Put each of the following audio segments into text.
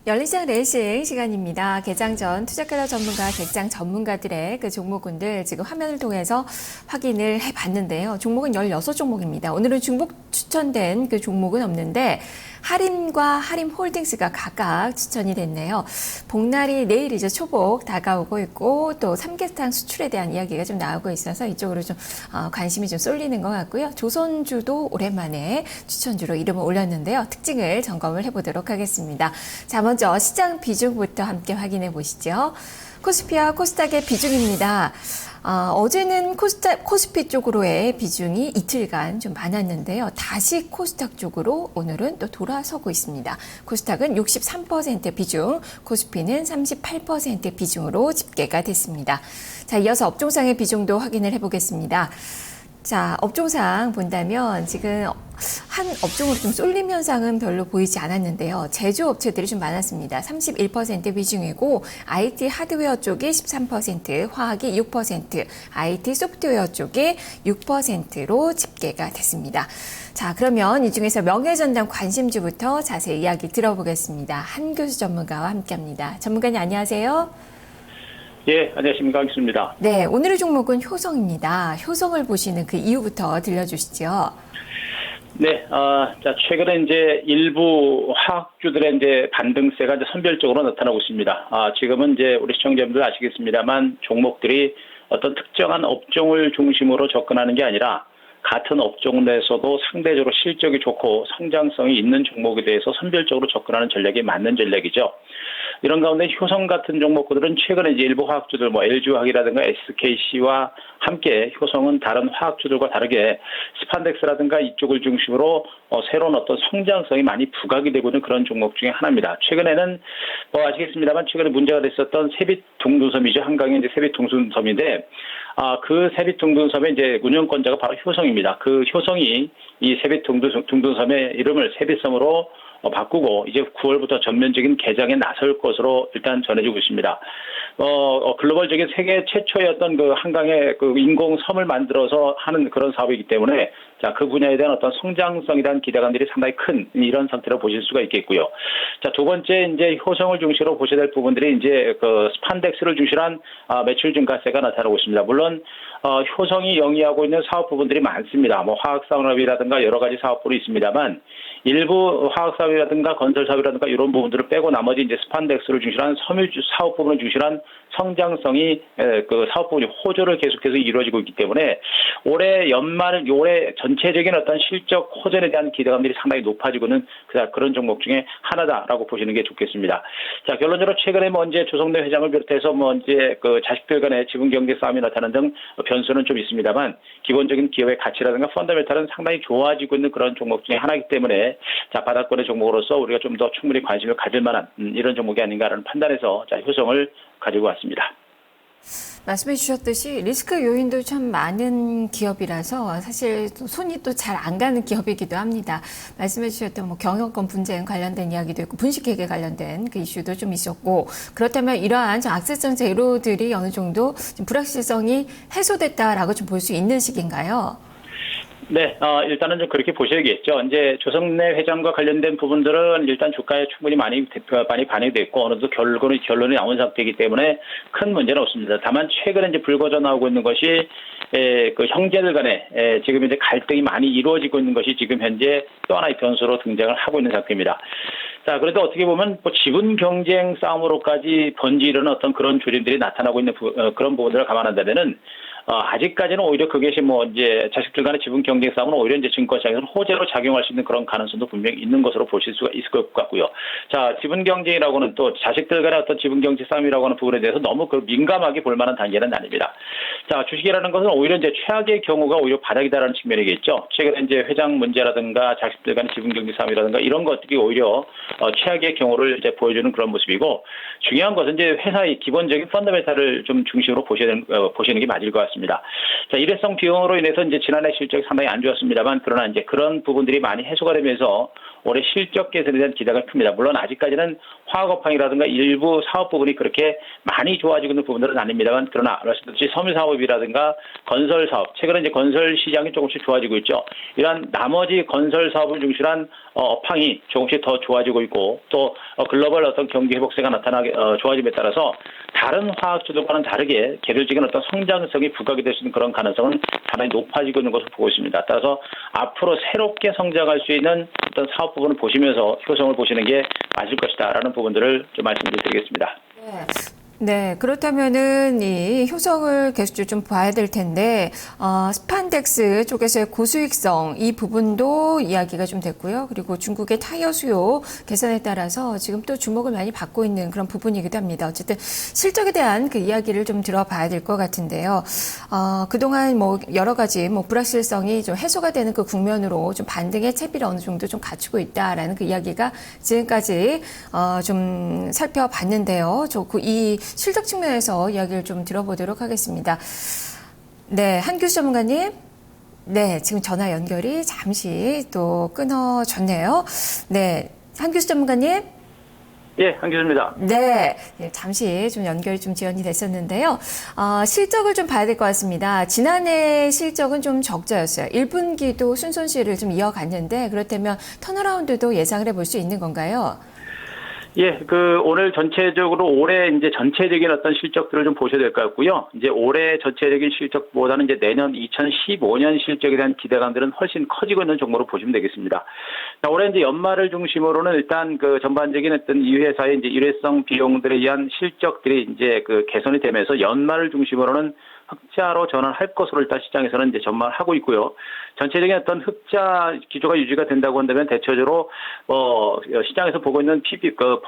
열린시장 레이싱 시간입니다. 개장 전 투자카드 전문가, 객장 전문가들의 그 종목군들 지금 화면을 통해서 확인을 해봤는데요. 종목은 16종목입니다. 오늘은 중복 추천된 그 종목은 없는데 하림과 하림홀딩스가 각각 추천이 됐네요. 복날이 내일이죠. 초복 다가오고 있고 또 삼계탕 수출에 대한 이야기가 좀 나오고 있어서 이쪽으로 좀 관심이 좀 쏠리는 것 같고요. 조선주도 오랜만에 추천주로 이름을 올렸는데요. 특징을 점검을 해보도록 하겠습니다. 자, 먼저 시장 비중부터 함께 확인해 보시죠. 코스피와 코스닥의 비중입니다. 어제는 코스피 쪽으로의 비중이 이틀간 좀 많았는데요. 다시 코스닥 쪽으로 오늘은 또 돌아서고 있습니다. 코스닥은 63% 비중, 코스피는 38% 비중으로 집계가 됐습니다. 자, 이어서 업종상의 비중도 확인을 해보겠습니다. 자, 업종상 본다면 지금 한 업종으로 좀 쏠림 현상은 별로 보이지 않았는데요. 제조업체들이 좀 많았습니다. 31% 비중이고 IT 하드웨어 쪽이 13%, 화학이 6%, IT 소프트웨어 쪽이 6%로 집계가 됐습니다. 자, 그러면 이 중에서 명예전당 관심주부터 자세히 이야기 들어보겠습니다. 한교수 전문가와 함께합니다. 전문가님 안녕하세요. 예, 안녕하십니까. 하겠습니다. 네, 오늘의 종목은 효성입니다. 효성을 보시는 그 이유부터 들려주시죠. 네, 자, 최근에 이제 일부 화학주들의 이제 반등세가 이제 선별적으로 나타나고 있습니다. 지금은 이제 우리 시청자분들 아시겠습니다만 종목들이 어떤 특정한 업종을 중심으로 접근하는 게 아니라 같은 업종 내에서도 상대적으로 실적이 좋고 성장성이 있는 종목에 대해서 선별적으로 접근하는 전략이 맞는 전략이죠. 이런 가운데 효성 같은 종목들은 최근에 이제 일부 화학주들, LG화학이라든가 SKC와 함께 효성은 다른 화학주들과 다르게 스판덱스라든가 이쪽을 중심으로 새로운 어떤 성장성이 많이 부각이 되고 있는 그런 종목 중에 하나입니다. 최근에는 아시겠습니다만 최근에 문제가 됐었던 세빛둥둔섬이죠. 한강의 이제 세빛둥둔섬인데 그 세빛둥둔섬의 이제 운영권자가 바로 효성입니다. 그 효성이 이 세빛둥둔섬의 이름을 세빛섬으로 바꾸고 이제 9월부터 전면적인 개장에 나설 것으로 일단 전해지고 있습니다. 글로벌적인 세계 최초의 어떤 그 한강의 그 인공섬을 만들어서 하는 그런 사업이기 때문에 자, 그 분야에 대한 어떤 성장성에 대한 기대감들이 상당히 큰 이런 상태로 보실 수가 있겠고요. 자, 두 번째 이제 효성을 중심으로 보셔야 될 부분들이 이제 그 스판덱스를 중심한 매출 증가세가 나타나고 있습니다. 물론 효성이 영위하고 있는 사업 부분들이 많습니다. 화학 산업이라든가 여러 가지 사업부이 있습니다만 일부 화학 사업이라든가 건설 사업이라든가 이런 부분들을 빼고 나머지 이제 스판덱스를 중심한 섬유 사업 부분을 중심한 성장성이 그 사업 부분이 호조를 계속해서 이루어지고 있기 때문에 올해 전체적인 어떤 실적 호전에 대한 기대감들이 상당히 높아지고는 그런 종목 중에 하나다라고 보시는 게 좋겠습니다. 자, 결론적으로 최근에 이제 조성래 회장을 비롯해서 이제 그 자식들 간의 지분 경제 싸움이 나타나는 등 변수는 좀 있습니다만 기본적인 기업의 가치라든가 펀더멘탈은 상당히 좋아지고 있는 그런 종목 중에 하나이기 때문에 자, 바닥권의 종목으로서 우리가 좀 더 충분히 관심을 가질 만한 이런 종목이 아닌가라는 판단에서 자, 효성을 가지고 왔습니다. 말씀해 주셨듯이 리스크 요인도 참 많은 기업이라서 사실 손이 또 잘 안 가는 기업이기도 합니다. 말씀해 주셨던 경영권 분쟁 관련된 이야기도 있고 분식회계 관련된 그 이슈도 좀 있었고 그렇다면 이러한 악세성 재료들이 어느 정도 불확실성이 해소됐다라고 좀 볼 수 있는 시기인가요? 네, 일단은 좀 그렇게 보셔야겠죠. 이제 조성래 회장과 관련된 부분들은 일단 주가에 충분히 많이 반영됐고 어느 정도 결론이 나온 상태이기 때문에 큰 문제는 없습니다. 다만 최근에 이제 불거져 나오고 있는 것이 그 형제들 간에 지금 이제 갈등이 많이 이루어지고 있는 것이 지금 현재 또 하나의 변수로 등장을 하고 있는 상태입니다. 자, 그래도 어떻게 보면 지분 경쟁 싸움으로까지 번지르는 어떤 그런 조짐들이 나타나고 있는 그런 부분들을 감안한다면은 아직까지는 오히려 그것이 이제 자식들 간의 지분 경쟁 싸움은 오히려 이제 증권시장에서는 호재로 작용할 수 있는 그런 가능성도 분명히 있는 것으로 보실 수가 있을 것 같고요. 자, 지분 경쟁이라고는 또 자식들 간의 어떤 지분 경쟁 싸움이라고 하는 부분에 대해서 너무 민감하게 볼 만한 단계는 아닙니다. 자, 주식이라는 것은 오히려 이제 최악의 경우가 오히려 바닥이다라는 측면이겠죠. 최근에 이제 회장 문제라든가 자식들 간의 지분 경쟁 싸움이라든가 이런 것들이 오히려 최악의 경우를 이제 보여주는 그런 모습이고 중요한 것은 이제 회사의 기본적인 펀더멘탈을 좀 중심으로 보시는 게 맞을 것 같습니다. 같습니다. 자, 일회성 비용으로 인해서 이제 지난해 실적이 상당히 안 좋았습니다만, 그러나 이제 그런 부분들이 많이 해소가 되면서 올해 실적 개선에 대한 기대가 큽니다. 물론 아직까지는 화학업황이라든가 일부 사업 부분이 그렇게 많이 좋아지고 있는 부분들은 아닙니다만, 그러나 말씀드렸듯이 섬유사업이라든가 건설사업, 최근에 이제 건설 시장이 조금씩 좋아지고 있죠. 이러한 나머지 건설 사업을 중심한 업황이 조금씩 더 좋아지고 있고, 또 글로벌 어떤 경기 회복세가 나타나게 좋아짐에 따라서 다른 화학주들과는 다르게 개별적인 어떤 성장성이 부각이 될 수 있는 그런 가능성은 상당히 높아지고 있는 것으로 보고 있습니다. 따라서 앞으로 새롭게 성장할 수 있는 어떤 사업 부분을 보시면서 효성을 보시는 게 맞을 것이다라는 부분들을 좀 말씀드리겠습니다. 네, 그렇다면은 이 효성을 계속 좀 봐야 될 텐데, 스판덱스 쪽에서의 고수익성 이 부분도 이야기가 좀 됐고요. 그리고 중국의 타이어 수요 개선에 따라서 지금 또 주목을 많이 받고 있는 그런 부분이기도 합니다. 어쨌든 실적에 대한 그 이야기를 좀 들어봐야 될 것 같은데요. 그동안 뭐 여러 가지 뭐 불확실성이 좀 해소가 되는 그 국면으로 좀 반등의 채비를 어느 정도 좀 갖추고 있다라는 그 이야기가 지금까지 좀 살펴봤는데요. 이 실적 측면에서 이야기를 좀 들어보도록 하겠습니다. 네, 한규 전문가님. 네, 지금 전화 연결이 잠시 또 끊어졌네요. 네, 한규 전문가님. 예, 한규수입니다. 네, 잠시 좀 연결이 좀 지연이 됐었는데요. 실적을 좀 봐야 될 것 같습니다. 지난해 실적은 좀 적자였어요. 1분기도 순손실을 좀 이어갔는데 그렇다면 턴어라운드도 예상을 해볼 수 있는 건가요? 예, 오늘 전체적으로 올해 이제 전체적인 어떤 실적들을 좀 보셔야 될 것 같고요. 이제 올해 전체적인 실적보다는 이제 내년 2015년 실적에 대한 기대감들은 훨씬 커지고 있는 종목으로 보시면 되겠습니다. 자, 올해 이제 연말을 중심으로는 일단 그 전반적인 어떤 이 회사의 이제 일회성 비용들에 의한 실적들이 이제 개선이 되면서 연말을 중심으로는 흑자로 전환할 것으로 일단 시장에서는 이제 전망하고 있고요. 전체적인 어떤 흑자 기조가 유지가 된다고 한다면 대체적으로 시장에서 보고 있는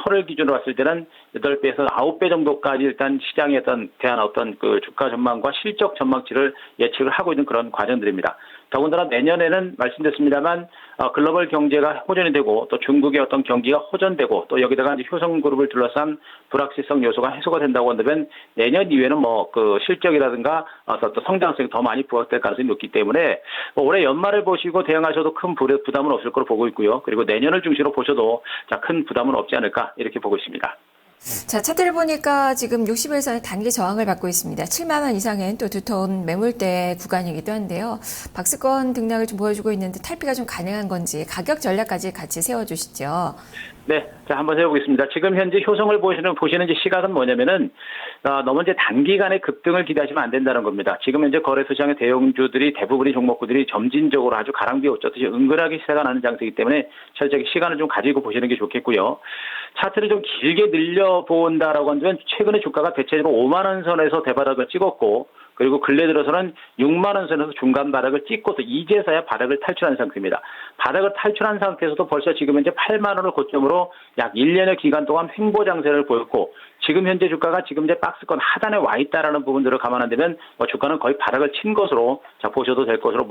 펄을 기준으로 봤을 때는 8배에서 9배 정도까지 일단 시장에 대한 어떤 주가 전망과 실적 전망치를 예측을 하고 있는 그런 과정들입니다. 더군다나 내년에는 말씀드렸습니다만 글로벌 경제가 호전이 되고 또 중국의 어떤 경기가 호전되고 또 여기다가 이제 효성그룹을 둘러싼 불확실성 요소가 해소가 된다고 한다면 내년 이후에는 실적이라든가 또 성장성이 더 많이 부각될 가능성이 높기 때문에 올해 연말을 보시고 대응하셔도 큰 부담은 없을 거로 보고 있고요. 그리고 내년을 중심으로 보셔도 큰 부담은 없지 않을까 이렇게 보고 있습니다. 자, 차트를 보니까 지금 60일선의 단기 저항을 받고 있습니다. 7만 원 이상은 또 두터운 매물대 구간이기도 한데요. 박스권 등락을 좀 보여주고 있는데 탈피가 좀 가능한 건지 가격 전략까지 같이 세워주시죠. 네, 자 한번 해보겠습니다. 지금 현재 효성을 보시는 이제 시각은 뭐냐면은 너무 이제 단기간에 급등을 기대하시면 안 된다는 겁니다. 지금 현재 거래소 시장의 대형주들이 대부분의 종목구들이 점진적으로 아주 가랑비에 옷젖듯이 은근하게 시세가 나는 장세이기 때문에 철저히 시간을 좀 가지고 보시는 게 좋겠고요. 차트를 좀 길게 늘려본다라고 한다면 최근에 주가가 대체적으로 5만 원 선에서 대바닥을 찍었고 그리고 근래 들어서는 6만 원 선에서 중간 바닥을 찍고서 이제서야 바닥을 탈출한 상태입니다. 바닥을 탈출한 상태에서도 벌써 지금 현재 8만 원을 고점으로 약 1년의 기간 동안 횡보 장세를 보였고 지금 현재 주가가 지금 이제 박스권 하단에 와 있다라는 부분들을 감안한다면 주가는 거의 바닥을 친 것으로 보셔도 될 것으로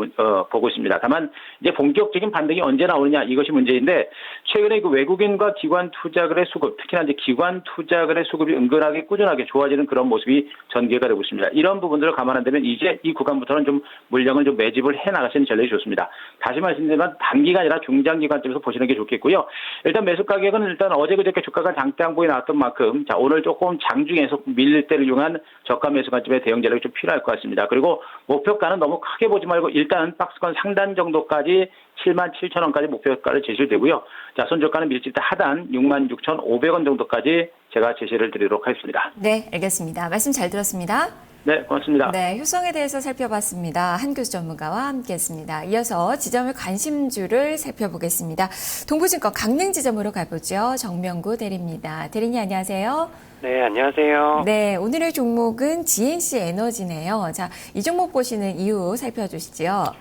보고 있습니다. 다만 이제 본격적인 반등이 언제 나오느냐 이것이 문제인데 최근에 외국인과 기관 투자거래 수급 특히나 이제 기관 투자거래 수급이 은근하게 꾸준하게 좋아지는 그런 모습이 전개가 되고 있습니다. 이런 부분들을 감안한다면 이제 이 구간부터는 좀 물량을 좀 매집을 해 나가시는 전략이 좋습니다. 다시 말씀드리면 단기가 아니라 중장기관점에서 보시는 게 좋겠고요. 일단 매수 가격은 일단 어제 그저께 주가가 장대항보에 나왔던 만큼 오늘 조금 장중에서 밀릴 때를 이용한 저가 매수 관점의 대응 전략이 좀 필요할 것 같습니다. 그리고 목표가는 너무 크게 보지 말고 일단 박스권 상단 정도까지 77,000원까지 목표가를 제시를 되고요. 자, 손저가는 밀집 하단 66,500원 정도까지 제가 제시를 드리도록 하겠습니다. 네, 알겠습니다. 말씀 잘 들었습니다. 네, 고맙습니다. 네, 효성에 대해서 살펴봤습니다. 한교수 전문가와 함께했습니다. 이어서 지점의 관심주를 살펴보겠습니다. 동부증권 강릉 지점으로 가보죠. 정명구 대리입니다. 대리님 안녕하세요. 네, 안녕하세요. 네, 오늘의 종목은 GNC 에너지네요. 자, 이 종목 보시는 이유 살펴주시죠.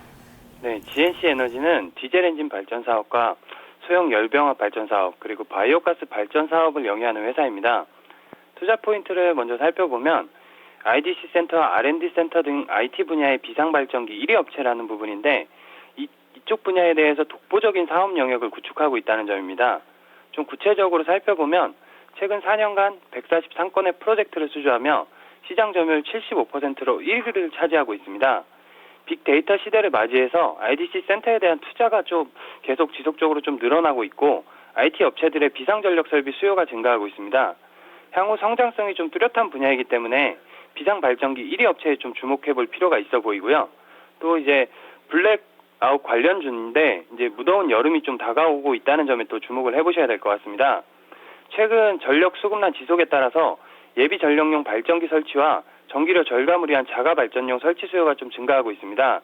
네, GNC 에너지는 디젤 엔진 발전 사업과 소형 열병합 발전 사업, 그리고 바이오가스 발전 사업을 영위하는 회사입니다. 투자 포인트를 먼저 살펴보면 IDC 센터, R&D 센터 등 IT 분야의 비상발전기 1위 업체라는 부분인데 이쪽 분야에 대해서 독보적인 사업 영역을 구축하고 있다는 점입니다. 좀 구체적으로 살펴보면 최근 4년간 143건의 프로젝트를 수주하며 시장 점유율 75%로 1위를 차지하고 있습니다. 빅데이터 시대를 맞이해서 IDC 센터에 대한 투자가 좀 계속 지속적으로 좀 늘어나고 있고 IT 업체들의 비상전력 설비 수요가 증가하고 있습니다. 향후 성장성이 좀 뚜렷한 분야이기 때문에 비상발전기 1위 업체에 좀 주목해 볼 필요가 있어 보이고요. 또 이제 블랙아웃 관련주인데 이제 무더운 여름이 좀 다가오고 있다는 점에 또 주목을 해보셔야 될 것 같습니다. 최근 전력 수급난 지속에 따라서 예비 전력용 발전기 설치와 전기료 절감을 위한 자가 발전용 설치 수요가 좀 증가하고 있습니다.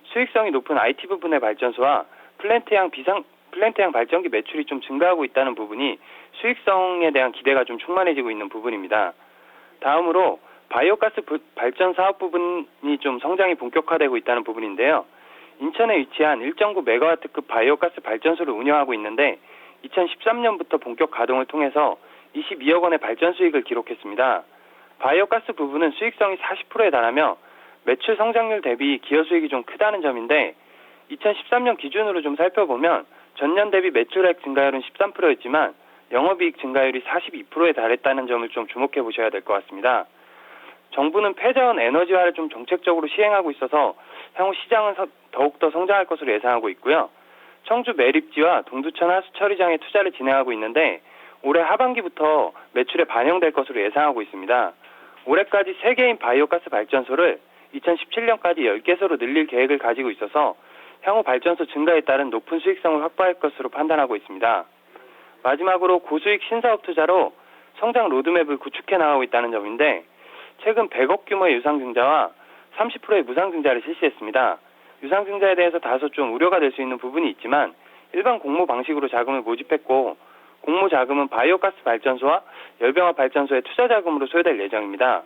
수익성이 높은 IT 부분의 발전소와 플랜트형 발전기 매출이 좀 증가하고 있다는 부분이 수익성에 대한 기대가 좀 충만해지고 있는 부분입니다. 다음으로 바이오가스 발전 사업 부분이 좀 성장이 본격화되고 있다는 부분인데요. 인천에 위치한 1.9메가와트급 바이오가스 발전소를 운영하고 있는데 2013년부터 본격 가동을 통해서 22억 원의 발전 수익을 기록했습니다. 바이오가스 부분은 수익성이 40%에 달하며 매출 성장률 대비 기여 수익이 좀 크다는 점인데 2013년 기준으로 좀 살펴보면 전년 대비 매출액 증가율은 13%였지만 영업이익 증가율이 42%에 달했다는 점을 좀 주목해 보셔야 될 것 같습니다. 정부는 폐자원 에너지화를 좀 정책적으로 시행하고 있어서 향후 시장은 더욱더 성장할 것으로 예상하고 있고요. 청주 매립지와 동두천 하수처리장에 투자를 진행하고 있는데 올해 하반기부터 매출에 반영될 것으로 예상하고 있습니다. 올해까지 3개인 바이오가스 발전소를 2017년까지 10개소로 늘릴 계획을 가지고 있어서 향후 발전소 증가에 따른 높은 수익성을 확보할 것으로 판단하고 있습니다. 마지막으로 고수익 신사업 투자로 성장 로드맵을 구축해 나가고 있다는 점인데 최근 100억 규모의 유상증자와 30%의 무상증자를 실시했습니다. 유상증자에 대해서 다소 좀 우려가 될 수 있는 부분이 있지만 일반 공모 방식으로 자금을 모집했고 공모 자금은 바이오가스 발전소와 열병합 발전소의 투자 자금으로 소요될 예정입니다.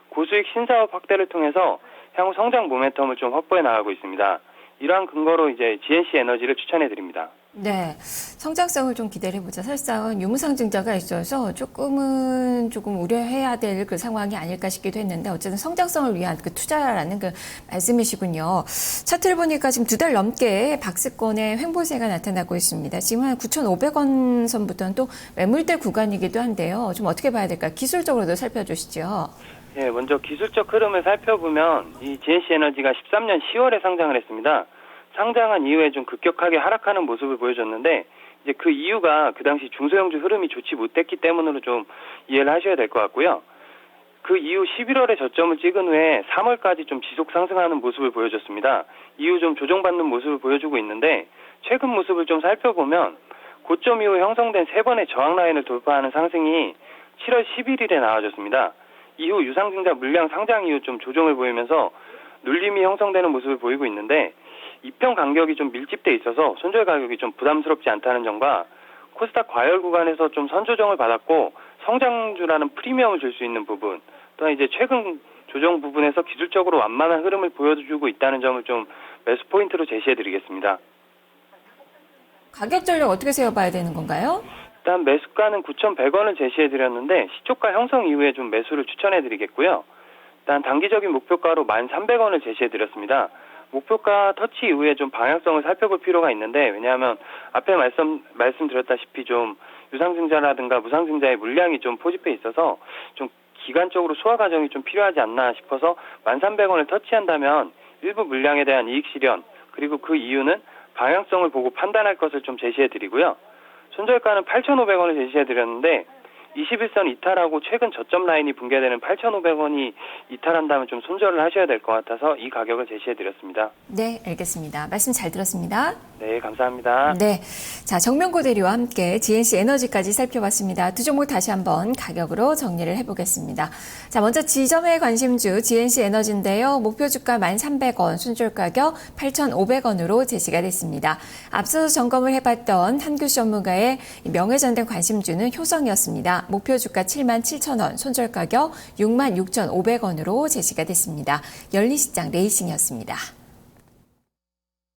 고수익 신사업 확대를 통해서 향후 성장 모멘텀을 좀 확보해 나가고 있습니다. 이러한 근거로 이제 GNC 에너지를 추천해 드립니다. 네, 성장성을 좀 기대를 해보자. 사실상 유무상증자가 있어서 조금 우려해야 될 그 상황이 아닐까 싶기도 했는데 어쨌든 성장성을 위한 그 투자라는 그 말씀이시군요. 차트를 보니까 지금 2달 넘게 박스권의 횡보세가 나타나고 있습니다. 지금 한 9,500원 선부터는 또 매물대 구간이기도 한데요. 좀 어떻게 봐야 될까? 기술적으로도 살펴주시죠. 예, 먼저 기술적 흐름을 살펴보면 이 GNC 에너지가 13년 10월에 상장을 했습니다. 상장한 이후에 좀 급격하게 하락하는 모습을 보여줬는데 이제 그 이유가 그 당시 중소형주 흐름이 좋지 못했기 때문으로 좀 이해를 하셔야 될 것 같고요. 그 이후 11월에 저점을 찍은 후에 3월까지 좀 지속 상승하는 모습을 보여줬습니다. 이후 좀 조정받는 모습을 보여주고 있는데 최근 모습을 좀 살펴보면 고점 이후 형성된 3번의 저항 라인을 돌파하는 상승이 7월 11일에 나와줬습니다. 이후 유상증자 물량 상장 이후 좀 조정을 보이면서 눌림이 형성되는 모습을 보이고 있는데 이평 간격이 좀 밀집돼 있어서 손절 가격이 좀 부담스럽지 않다는 점과 코스닥 과열 구간에서 좀 선조정을 받았고 성장주라는 프리미엄을 줄 수 있는 부분, 또한 이제 최근 조정 부분에서 기술적으로 완만한 흐름을 보여주고 있다는 점을 좀 매수 포인트로 제시해드리겠습니다. 가격 전략 어떻게 세워봐야 되는 건가요? 일단 매수가는 9,100원을 제시해드렸는데 시초가 형성 이후에 좀 매수를 추천해드리겠고요. 일단 단기적인 목표가로 1,300원을 제시해드렸습니다. 목표가 터치 이후에 좀 방향성을 살펴볼 필요가 있는데 왜냐하면 앞에 말씀드렸다시피 좀 유상증자라든가 무상증자의 물량이 좀 포집해 있어서 좀 기간적으로 소화 과정이 좀 필요하지 않나 싶어서 1,300원을 터치한다면 일부 물량에 대한 이익 실현 그리고 그 이유는 방향성을 보고 판단할 것을 좀 제시해드리고요. 손절가는 8,500원을 제시해드렸는데 21선 이탈하고 최근 저점 라인이 붕괴되는 8,500원이 이탈한다면 좀 손절을 하셔야 될 것 같아서 이 가격을 제시해드렸습니다. 네, 알겠습니다. 말씀 잘 들었습니다. 네, 감사합니다. 네, 자 정명고 대리와 함께 GNC 에너지까지 살펴봤습니다. 두 종목 다시 한번 가격으로 정리를 해보겠습니다. 자, 먼저 지점의 관심주 GNC 에너지인데요. 목표 주가 1,300원, 순절 가격 8,500원으로 제시가 됐습니다. 앞서서 점검을 해봤던 한규 전문가의 명예전된 관심주는 효성이었습니다. 목표 주가 77,000원, 손절 가격 66,500원으로 제시가 됐습니다. 열린시장 레이싱이었습니다.